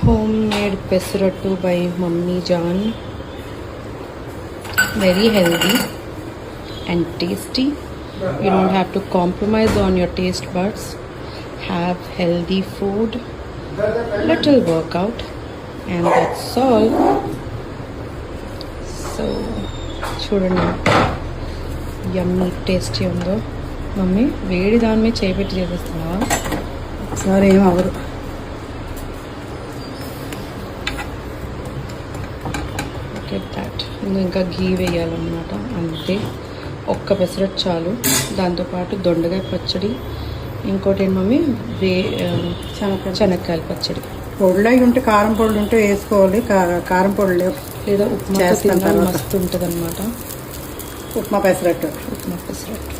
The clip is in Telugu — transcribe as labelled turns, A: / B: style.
A: Homemade pesarattu by Mummy Jaan. Very healthy and tasty. You don't have to compromise on your taste buds. Have healthy food, little workout, and that's all. So చూడండి యమ్మీ టేస్టీ ఉందో. మమ్మీ వేడి దాని మీద చేపెట్టి చేసేస్తున్నావా?
B: సరే ఏం అవ్వదు.
A: దాట్ ఇంకా గీ వేయాలన్నమాట. అంతే, ఒక్క పెసరట్టు చాలు. దాంతోపాటు దొండకాయ పచ్చడి, ఇంకోటి ఏంటి మమ్మీ శనక్కాయల పచ్చడి.
B: పొడులు అవి ఉంటే కారం పొడులు ఉంటే వేసుకోవాలి. కారం పొడులు
A: లేదా ఉప్మా తిన్నా మస్తు ఉంటుంది అనమాట.
B: ఉప్మా పెసరట్టు.
A: ఉప్మా పెసరట్టు